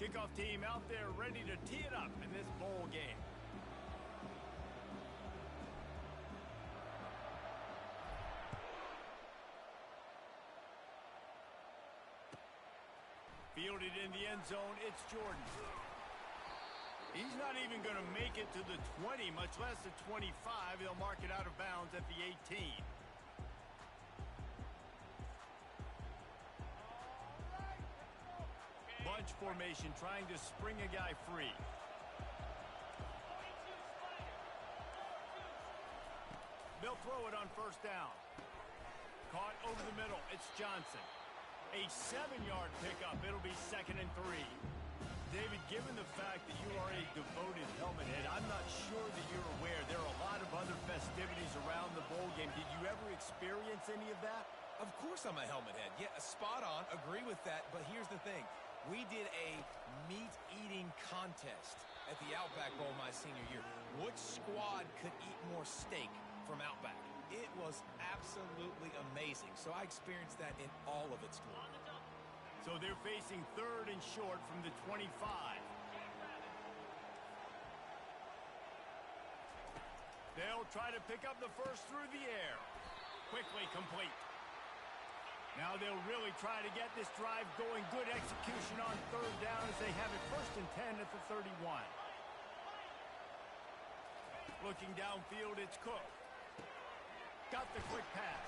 Kickoff team out there ready to tee it up in this bowl game. Fielded in the end zone, it's Jordan. He's not even going to make it to the 20, much less the 25. They'll mark it out of bounds at the 18. Bunch formation, trying to spring a guy free. They'll throw it on first down. Caught over the middle, it's Johnson. A 7-yard pickup. It'll be 2nd and 3. David, given the fact that you are a devoted helmet head, I'm not sure that you're aware there are a lot of other festivities around the bowl game. Did you ever experience any of that? Of course I'm a helmet head. Yeah, spot on. Agree with that. But here's the thing. We did a meat-eating contest at the Outback Bowl my senior year. Which squad could eat more steak from Outback? It was absolutely amazing. So I experienced that in all of its glory. So they're facing 3rd and short from the 25. They'll try to pick up the first through the air. Quickly complete. Now they'll really try to get this drive going. Good execution on 3rd down as they have it 1st and 10 at the 31. Looking downfield, it's Cook. Got the quick pass.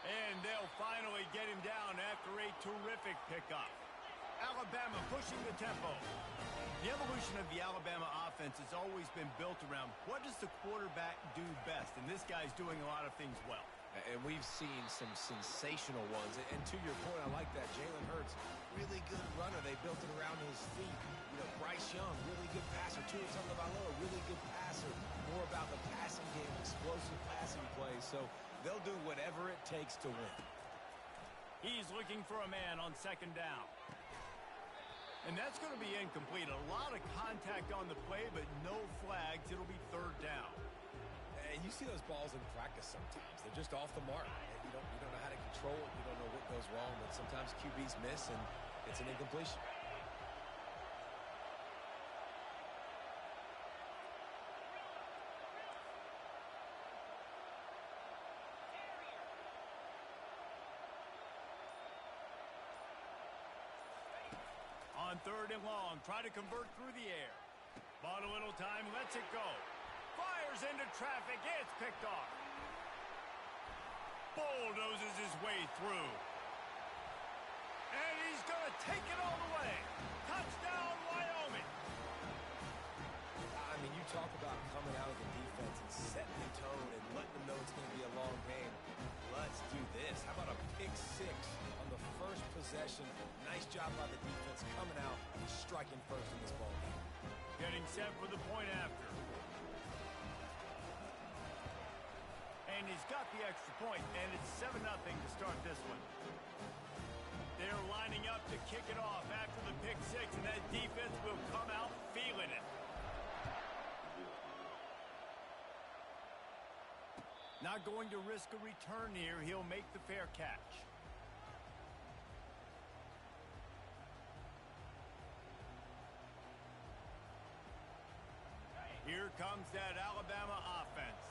And they'll finally get him down after a terrific pickup. Alabama pushing the tempo. The evolution of the Alabama offense has always been built around what does the quarterback do best, and this guy's doing a lot of things well. And we've seen some sensational ones. And to your point, I like that. Jalen Hurts, really good runner. They built it around his feet. You know, Bryce Young, really good passer. Tua Tagovailoa, really good passer. More about the passing game, explosive passing plays. So they'll do whatever it takes to win. He's looking for a man on 2nd down. And that's going to be incomplete. A lot of contact on the play, but no flags. It'll be 3rd down. And you see those balls in practice sometimes. They're just off the mark. You don't know how to control it. You don't know what goes wrong. But sometimes QBs miss, and it's an incompletion. On 3rd and long, try to convert through the air. Bought a little time, lets it go. Fires into traffic, it's picked off. Bulldozes his way through. And he's going to take it all the way. Touchdown, Wyoming. I mean, you talk about coming out of the defense and setting the tone and letting them know it's going to be a long game. Let's do this. How about a pick 6 on the first possession? Nice job by the defense coming out and striking first in this ball game. Getting set for the point after. And he's got the extra point, and it's 7-0 to start this one. They're lining up to kick it off after the pick 6, and that defense will come out feeling it. Not going to risk a return here. He'll make the fair catch. Here comes that Alabama offense.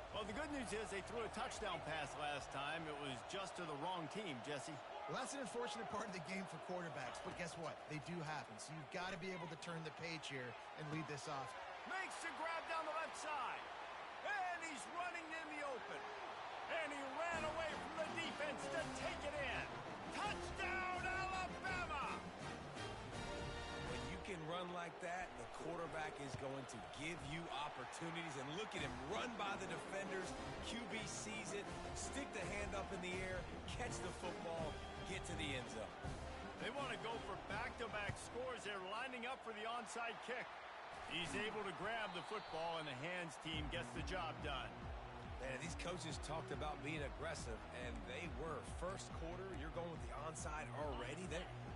Well, the good news is they threw a touchdown pass last time. It was just to the wrong team, Jesse. Well, that's an unfortunate part of the game for quarterbacks, but guess what? They do happen, so you've got to be able to turn the page here and lead this off. Makes the grab down the left side. And he's running in the open. And he ran away from the defense to take it in. Touchdown, Alabama! When you can run like that, the quarterback is going to give you opportunities. And look at him run by the defenders. QB sees it, stick the hand up in the air, catch the football, get to the end zone. They want to go for back-to-back scores. They're lining up for the onside kick. He's able to grab the football, and the hands team gets the job done. Man, these coaches talked about being aggressive, and they were. First quarter, you're going with the onside already.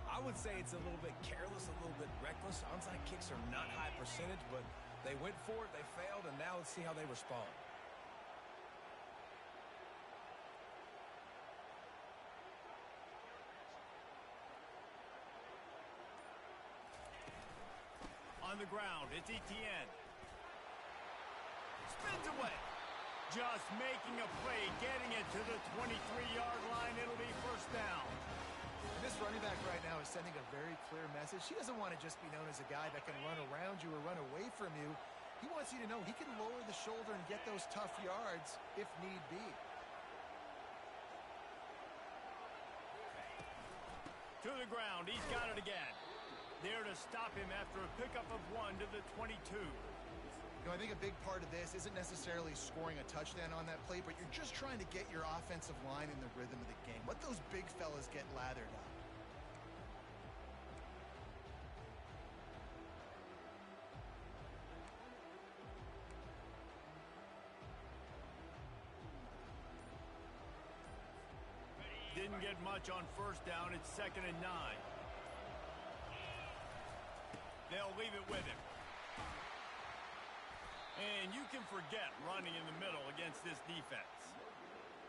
I would say it's a little bit careless, a little bit reckless. Onside kicks are not high percentage, but they went for it, they failed, and now let's see how they respond. On the ground, it's Etienne. Spins away. Just making a play, getting it to the 23-yard line. It'll be first down. This running back right now is sending a very clear message. He doesn't want to just be known as a guy that can run around you or run away from you. He wants you to know he can lower the shoulder and get those tough yards if need be. To the ground, he's got it again. There to stop him after a pickup of 1 to the 22. You know, I think a big part of this isn't necessarily scoring a touchdown on that play, but you're just trying to get your offensive line in the rhythm of the game. Let those big fellas get lathered up. Didn't get much on first down. It's 2nd and 9. They'll leave it with him. And you can forget running in the middle against this defense.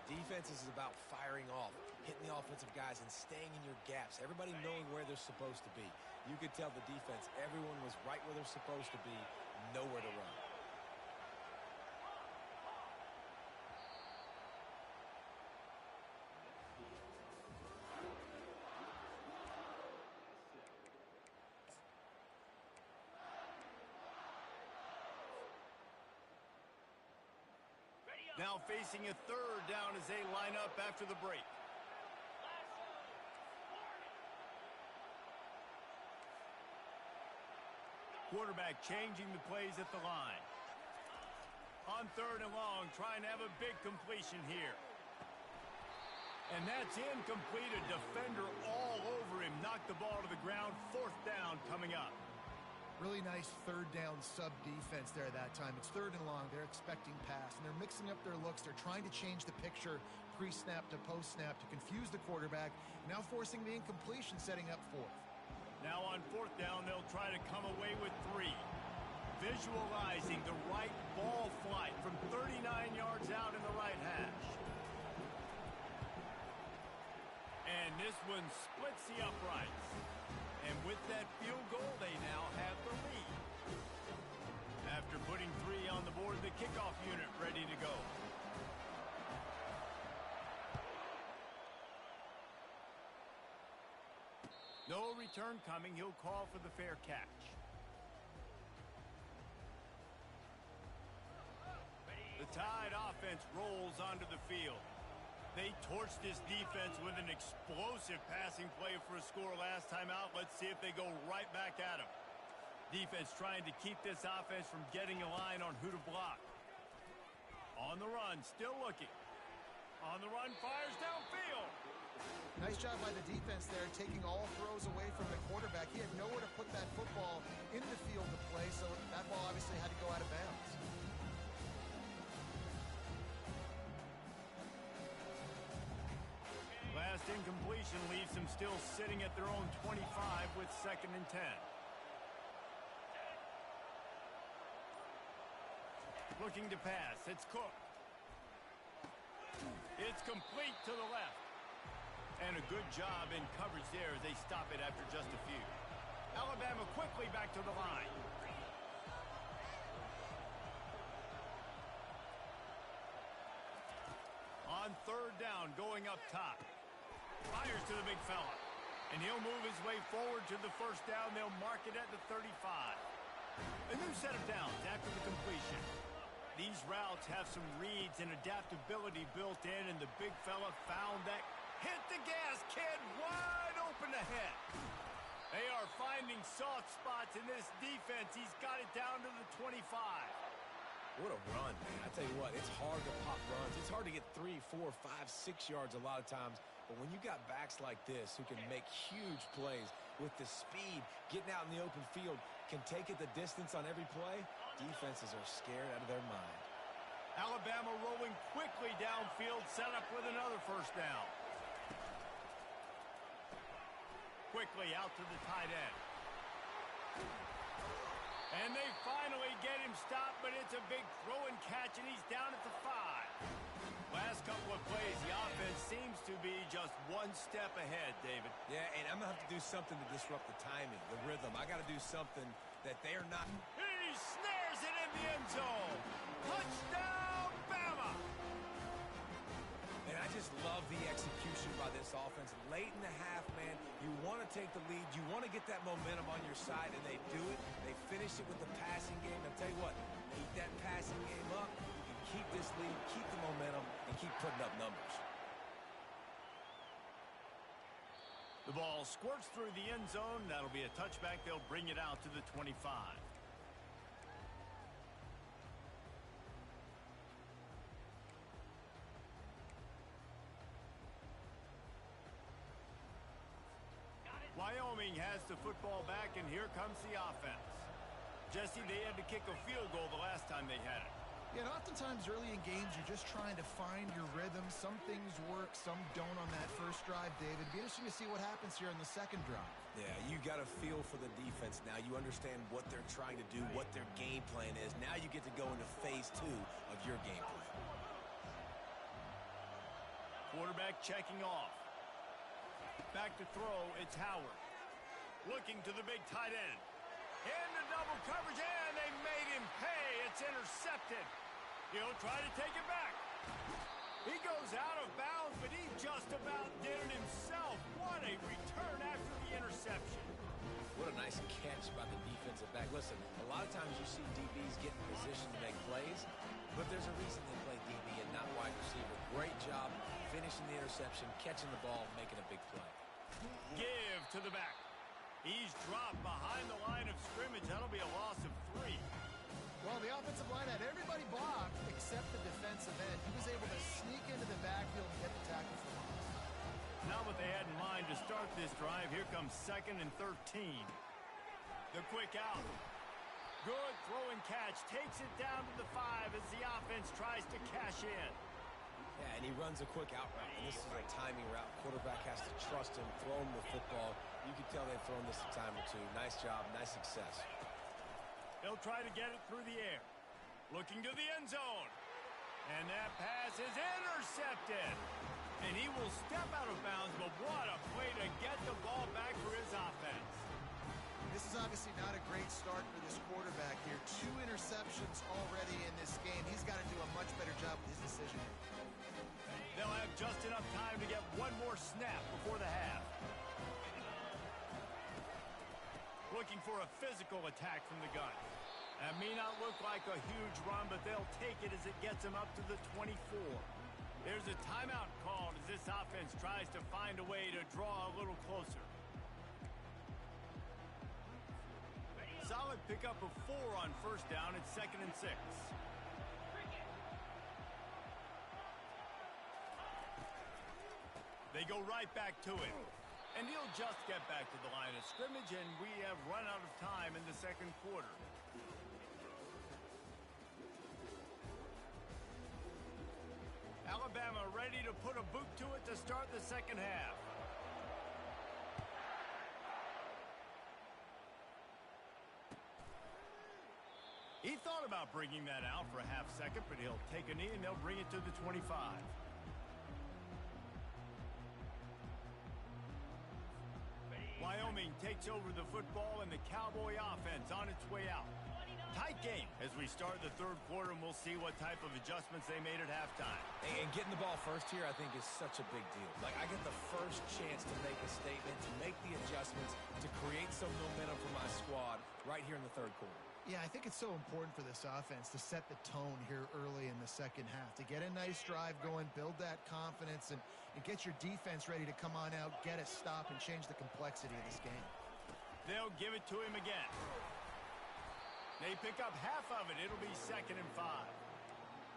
Defense is about firing off, hitting the offensive guys, and staying in your gaps. Everybody knowing where they're supposed to be. You could tell the defense, everyone was right where they're supposed to be, nowhere to run. Now facing a 3rd down as they line up after the break. Quarterback changing the plays at the line. On 3rd and long, trying to have a big completion here. And that's incomplete. A defender all over him. Knocked the ball to the ground. 4th down coming up. Really nice 3rd down sub defense there that time. It's 3rd and long. They're expecting pass, and they're mixing up their looks. They're trying to change the picture pre-snap to post-snap to confuse the quarterback, now forcing the incompletion, setting up 4th. Now on 4th down, they'll try to come away with 3. Visualizing the right ball flight from 39 yards out in the right hash. And this one splits the uprights. And with that field goal, they now have the lead. After putting 3 on the board, the kickoff unit ready to go. No return coming. He'll call for the fair catch. The Tide offense rolls onto the field. They torched this defense with an explosive passing play for a score last time out. Let's see if they go right back at him. Defense trying to keep this offense from getting a line on who to block. On the run, still looking. On the run, fires downfield. Nice job by the defense there, taking all throws away from the quarterback. He had nowhere to put that football in the field to play, so that ball obviously had to go out of bounds. Last incompletion leaves them still sitting at their own 25 with 2nd and 10. Looking to pass. It's Cook. It's complete to the left. And a good job in coverage there as they stop it after just a few. Alabama quickly back to the line. On 3rd down, going up top. Fires to the big fella. And he'll move his way forward to the 1st down. They'll mark it at the 35. A new set of downs after the completion. These routes have some reads and adaptability built in, and the big fella found that. Hit the gas, kid. Wide open ahead. They are finding soft spots in this defense. He's got it down to the 25. What a run, man. I tell you what, it's hard to pop runs. It's hard to get 3, 4, 5, 6 yards a lot of times. But when you got backs like this who can make huge plays with the speed, getting out in the open field, can take it the distance on every play, defenses are scared out of their mind. Alabama rolling quickly downfield, set up with another 1st down. Quickly out to the tight end. And they finally get him stopped, but it's a big throw and catch, and he's down at the 5. Last couple of plays, the offense seems to be just one step ahead, David. Yeah, and I'm going to have to do something to disrupt the timing, the rhythm. I got to do something that they are not. He snares it in the end zone. Touchdown, Bama! And I just love the execution by this offense. Late in the half, man, you want to take the lead. You want to get that momentum on your side, and they do it. They finish it with the passing game. I'll tell you what, keep that passing game up. You can keep this lead, keep the momentum, and keep putting up numbers. The ball squirts through the end zone. That'll be a touchback. They'll bring it out to the 25. Wyoming has the football back, and here comes the offense. Jesse, they had to kick a field goal the last time they had it. Yeah, and oftentimes early in games, you're just trying to find your rhythm. Some things work, some don't on that first drive, David. It'd be interesting to see what happens here on the second drive. Yeah, you got a feel for the defense now. You understand what they're trying to do, what their game plan is. Now you get to go into phase 2 of your game plan. Quarterback checking off. Back to throw, it's Howard. Looking to the big tight end. Into double coverage, and they made him pay. It's intercepted. He'll try to take it back. He goes out of bounds, but he just about did it himself. What a return after the interception. What a nice catch by the defensive back. Listen, a lot of times you see DBs get in position to make plays, but there's a reason they play DB and not wide receiver. Great job finishing the interception, catching the ball, making a big play. Give to the back. He's dropped behind the line of scrimmage. That'll be a loss of 3. Well, the offensive line had everybody blocked except the defensive end. He was able to sneak into the backfield and get the tackle for loss. Not what they had in mind to start this drive. Here comes 2nd and 13. The quick out. Good throw and catch. Takes it down to the 5 as the offense tries to cash in. Yeah, and he runs a quick out route, and this is a timing route. Quarterback has to trust him, throw him the football. You can tell they've thrown this a time or two. Nice job, nice success. They'll try to get it through the air. Looking to the end zone. And that pass is intercepted. And he will step out of bounds, but what a play to get the ball back for his offense. This is obviously not a great start for this quarterback here. 2 interceptions already in this game. He's got to do a much better job with his decision. They'll have just enough time to get one more snap before the half. Looking for a physical attack from the gun. That may not look like a huge run, but they'll take it as it gets them up to the 24. There's a timeout called as this offense tries to find a way to draw a little closer. Solid pickup of 4 on first down. It's 2nd and 6. They go right back to it. And he'll just get back to the line of scrimmage, and we have run out of time in the second quarter. Alabama ready to put a boot to it to start the second half. He thought about bringing that out for a half second, but he'll take a knee and they'll bring it to the 25. Wyoming takes over the football and the Cowboy offense on its way out. Tight game as we start the third quarter, and we'll see what type of adjustments they made at halftime. And getting the ball first here, I think, is such a big deal. Like, I get the first chance to make a statement, to make the adjustments, to create some momentum for my squad right here in the third quarter. Yeah, I think it's so important for this offense to set the tone here early in the second half, to get a nice drive going, build that confidence, and get your defense ready to come on out, get a stop, and change the complexity of this game. They'll give it to him again. They pick up half of it. It'll be 2nd and 5.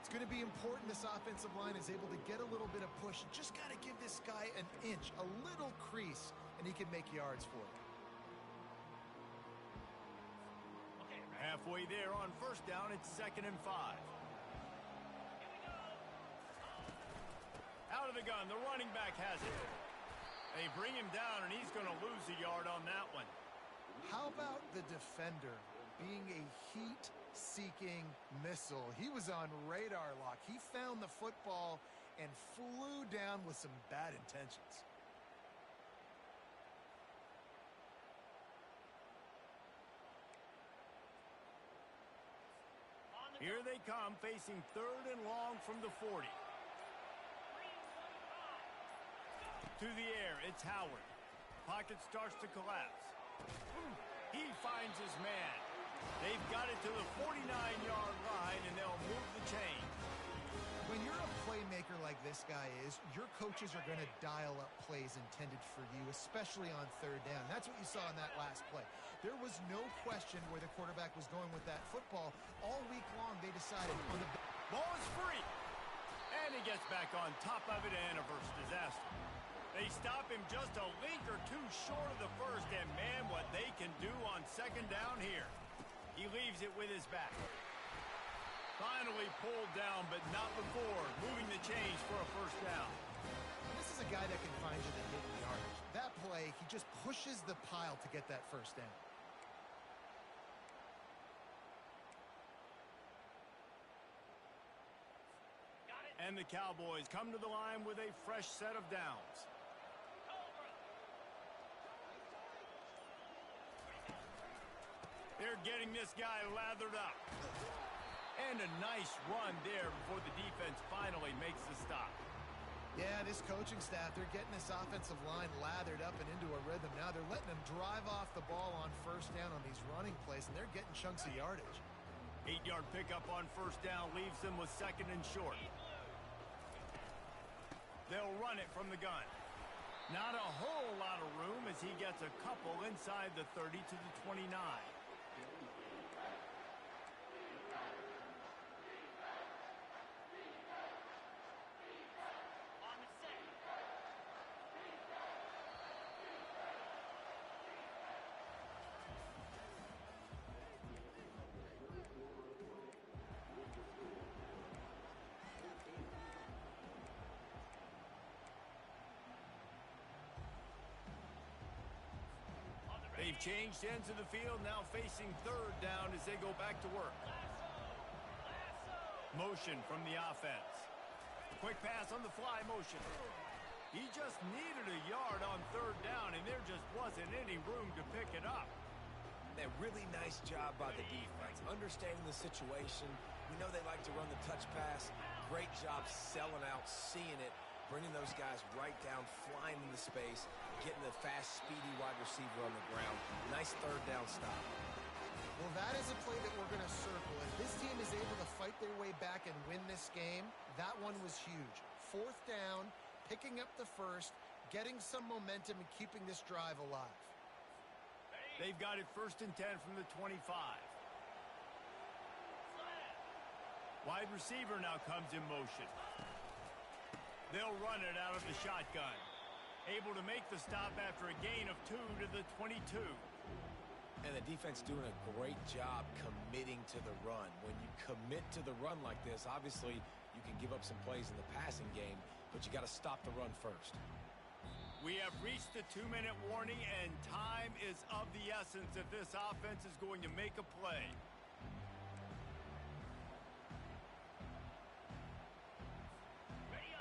It's going to be important this offensive line is able to get a little bit of push. You just got to give this guy an inch, a little crease, and he can make yards for you. Halfway there on first down, it's 2nd and 5. Out of the gun, the running back has it. They bring him down, and he's going to lose a yard on that one. How about the defender being a heat-seeking missile? He was on radar lock. He found the football and flew down with some bad intentions. Here they come, facing 3rd and long from the 40. To the air, it's Howard. Pocket starts to collapse. He finds his man. They've got it to the 49-yard line, and they'll move the chain. When you're a playmaker like this guy is, your coaches are going to dial up plays intended for you, especially on 3rd down. That's what you saw in that last play. There was no question where the quarterback was going with that football. All week long, they decided on the ball is free. And he gets back on top of it and averts disaster. They stop him just a link or two short of the first, and man, what they can do on 2nd down here. He leaves it with his back. Finally pulled down, but not before moving the chains for a 1st down. This is a guy that can find you the hidden yardage. That play, he just pushes the pile to get that 1st down. And the Cowboys come to the line with a fresh set of downs. They're getting this guy lathered up. And a nice run there before the defense finally makes the stop. Yeah, this coaching staff, they're getting this offensive line lathered up and into a rhythm. Now they're letting them drive off the ball on 1st down on these running plays, and they're getting chunks of yardage. 8-yard pickup on 1st down leaves them with 2nd and short. They'll run it from the gun. Not a whole lot of room as he gets a couple inside the 30 to the 29. They've changed ends of the field, now facing 3rd down as they go back to work. Motion from the offense. Quick pass on the fly motion. He just needed a yard on 3rd down, and there just wasn't any room to pick it up. A really nice job by the defense, understanding the situation. We know they like to run the touch pass. Great job selling out, seeing it, bringing those guys right down, flying into space, getting the fast, speedy wide receiver on the ground. Nice 3rd down stop. Well, that is a play that we're going to circle. If this team is able to fight their way back and win this game, that one was huge. 4th down, picking up the 1st, getting some momentum and keeping this drive alive. They've got it 1st and 10 from the 25. Wide receiver now comes in motion. They'll run it out of the shotgun. Able to make the stop after a gain of 2 to the 22. And the defense doing a great job committing to the run. When you commit to the run like this, obviously you can give up some plays in the passing game, but you got to stop the run first. We have reached the 2-minute warning, and time is of the essence if this offense is going to make a play.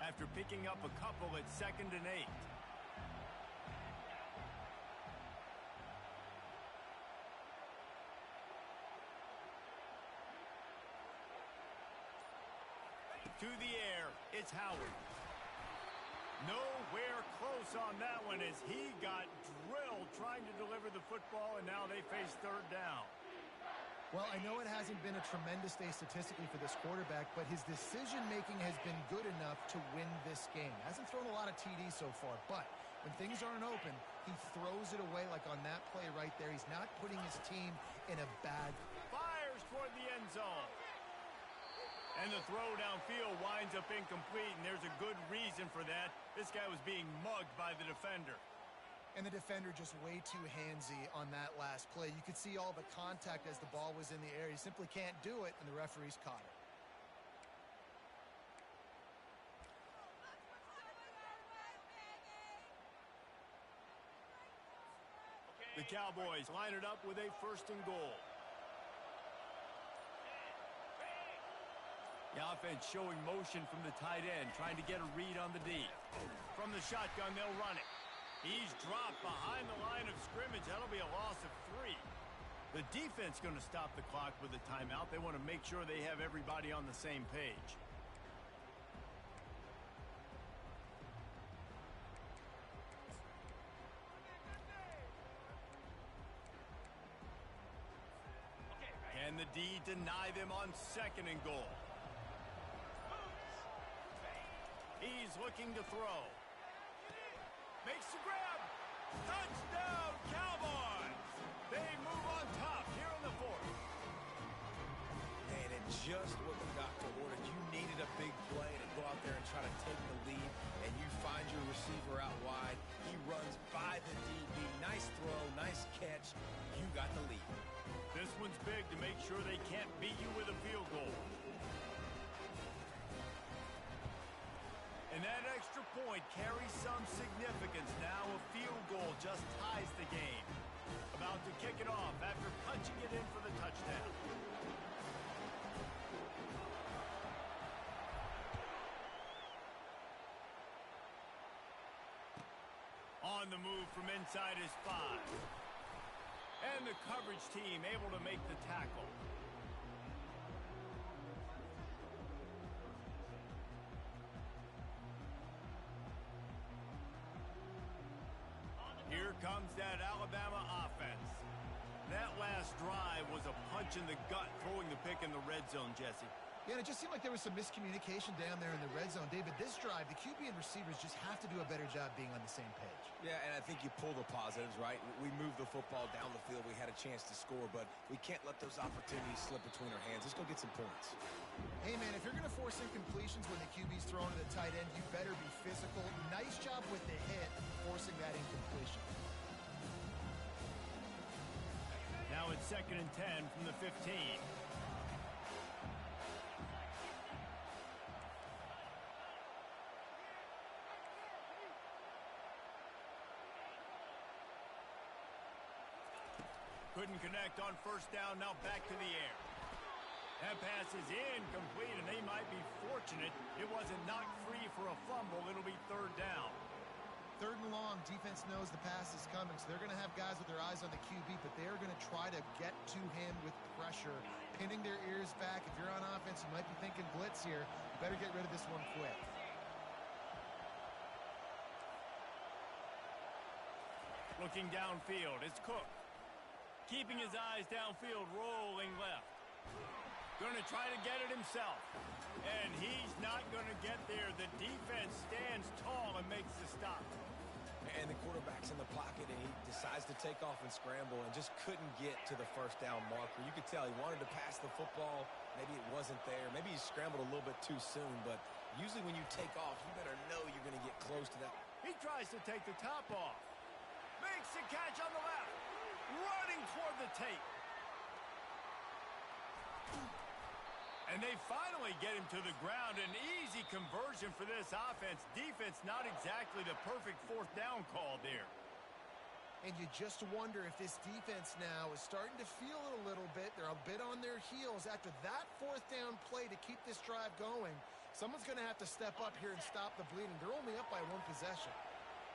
After picking up a couple at 2nd and 8. To the air, it's Howard. Nowhere close on that one as he got drilled trying to deliver the football, and now they face 3rd down. Well, I know it hasn't been a tremendous day statistically for this quarterback, but his decision-making has been good enough to win this game. Hasn't thrown a lot of TDs so far, but when things aren't open, he throws it away like on that play right there. He's not putting his team in a bad... Fires toward the end zone. And the throw downfield winds up incomplete, and there's a good reason for that. This guy was being mugged by the defender. And the defender just way too handsy on that last play. You could see all the contact as the ball was in the air. He simply can't do it, and the referees caught it. The Cowboys line it up with a 1st and goal. The offense showing motion from the tight end, trying to get a read on the D. From the shotgun, they'll run it. He's dropped behind the line of scrimmage. That'll be a loss of 3. The defense going to stop the clock with a timeout. They want to make sure they have everybody on the same page. Can the D deny them on 2nd and goal? He's looking to throw. Makes the grab. Touchdown, Cowboys! They move on top here in the 4th. And it just what the doctor ordered. You needed a big play to go out there and try to take the lead, and you find your receiver out wide. He runs by the DB. Nice throw, nice catch. You got the lead. This one's big to make sure they can't beat you with a field goal. And that extra point carries some significance. Now a field goal just ties the game. About to kick it off after punching it in for the touchdown. On the move from inside his 5. And the coverage team able to make the tackle. Here comes that Alabama offense. That last drive was a punch in the gut, throwing the pick in the red zone, Jesse. Yeah, and it just seemed like there was some miscommunication down there in the red zone. David, this drive, the QB and receivers just have to do a better job being on the same page. Yeah, and I think you pull the positives, right? We moved the football down the field. We had a chance to score, but we can't let those opportunities slip between our hands. Let's go get some points. Hey, man, if you're going to force incompletions when the QB's thrown to the tight end, you better be physical. Nice job with the hit, forcing that incompletion. Now it's 2nd and 10 from the 15. Couldn't connect on 1st down, now back to the air. That pass is incomplete, and they might be fortunate it wasn't knocked free for a fumble. It'll be 3rd down. 3rd and long, defense knows the pass is coming, so they're going to have guys with their eyes on the QB, but they're going to try to get to him with pressure, pinning their ears back. If you're on offense, you might be thinking blitz here. You better get rid of this one quick. Looking downfield, it's Cook. Keeping his eyes downfield, rolling left. Going to try to get it himself. And he's not going to get there. The defense stands tall and makes the stop. And the quarterback's in the pocket, and he decides to take off and scramble and just couldn't get to the 1st down marker. You could tell he wanted to pass the football. Maybe it wasn't there. Maybe he scrambled a little bit too soon. But usually when you take off, you better know you're going to get close to that. He tries to take the top off. Makes the catch on the left. Running toward the tape. And they finally get him to the ground. An easy conversion for this offense. Defense not exactly the perfect 4th down call there. And you just wonder if this defense now is starting to feel it a little bit. They're a bit on their heels after that 4th down play to keep this drive going. Someone's going to have to step up here and stop the bleeding. They're only up by 1 possession.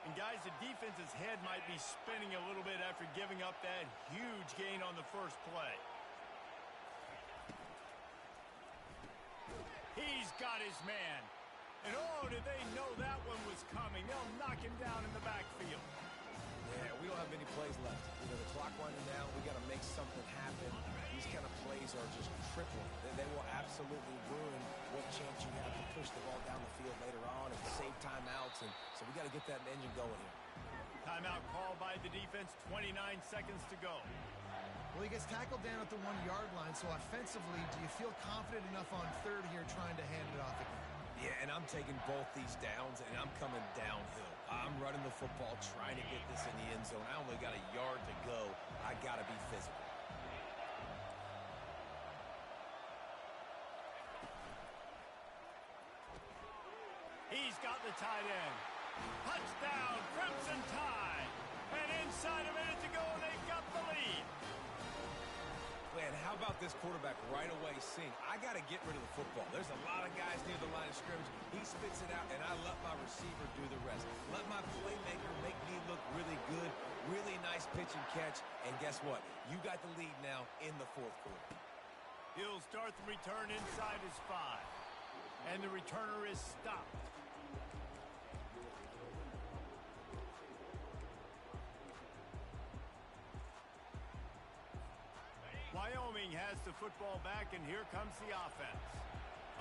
And guys, the defense's head might be spinning a little bit after giving up that huge gain on the first play. He's got his man. And oh, did they know that one was coming. They'll knock him down in the backfield. Yeah, we don't have many plays left. You know, the clock winding down. We got to make something happen. These kind of plays are just crippling. They will absolutely ruin what chance you have to push the ball down the field later on and save timeouts. And so we got to get that engine going here. Timeout called by the defense. 29 seconds to go. Well, he gets tackled down at the 1-yard line, so offensively, do you feel confident enough on 3rd here trying to hand it off again? Yeah, and I'm taking both these downs, and I'm coming downhill. I'm running the football, trying to get this in the end zone. I only got a yard to go. I got to be physical. He's got the tight end. Touchdown, Crimson Tide. And inside a minute to go, they've got the lead. Man, how about this quarterback right away seeing, I got to get rid of the football. There's a lot of guys near the line of scrimmage. He spits it out, and I let my receiver do the rest. Let my playmaker make me look really good. Really nice pitch and catch. And guess what? You got the lead now in the fourth quarter. He'll start the return inside his 5. And the returner is stopped. Wyoming has the football back, and here comes the offense.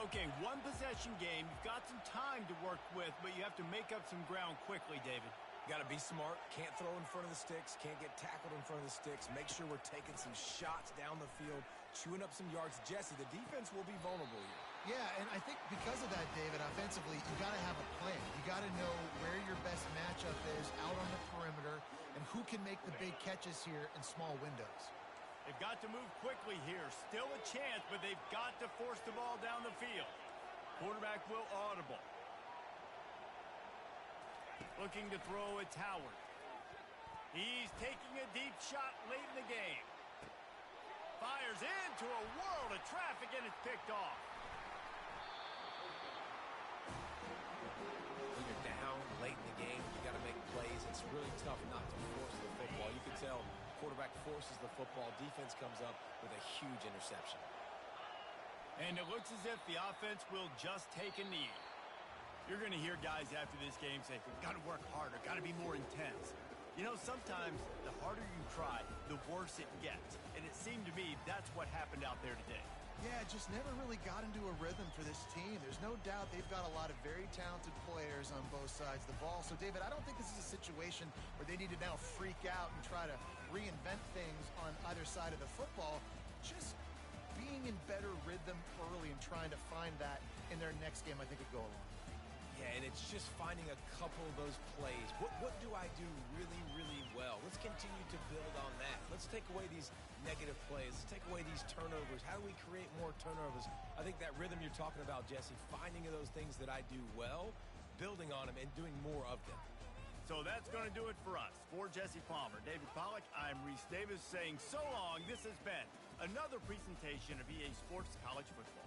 Okay, one possession game. You've got some time to work with, but you have to make up some ground quickly, David. Got to be smart. Can't throw in front of the sticks. Can't get tackled in front of the sticks. Make sure we're taking some shots down the field, chewing up some yards. Jesse, the defense will be vulnerable here. Yeah, and I think because of that, David, offensively, you got to have a plan. You got to know where your best matchup is out on the perimeter and who can make the big catches here in small windows. They've got to move quickly here. Still a chance, but they've got to force the ball down the field. Quarterback will audible. Looking to throw, it's Howard. He's taking a deep shot late in the game. Fires into a world of traffic, and it's picked off. When you're down late in the game, you got to make plays. It's really tough not to force the football. You can tell quarterback forces the football. Defense comes up with a huge interception. And it looks as if the offense will just take a knee. You're going to hear guys after this game say, we've got to work harder, got to be more intense. You know, sometimes the harder you try, the worse it gets. And it seemed to me that's what happened out there today. Yeah, just never really got into a rhythm for this team. There's no doubt they've got a lot of very talented players on both sides of the ball. So, David, I don't think this is a situation where they need to now freak out and try to reinvent things on either side of the football. Just being in better rhythm early and trying to find that in their next game, I think would go a long way. Yeah, and it's just finding a couple of those plays. What do I do really, really well? Let's continue to build on that. Let's take away these negative plays. Let's take away these turnovers. How do we create more turnovers? I think that rhythm you're talking about, Jesse, finding those things that I do well, building on them, and doing more of them. So that's going to do it for us. For Jesse Palmer, David Pollack, I'm Reese Davis saying so long. This has been another presentation of EA Sports College Football.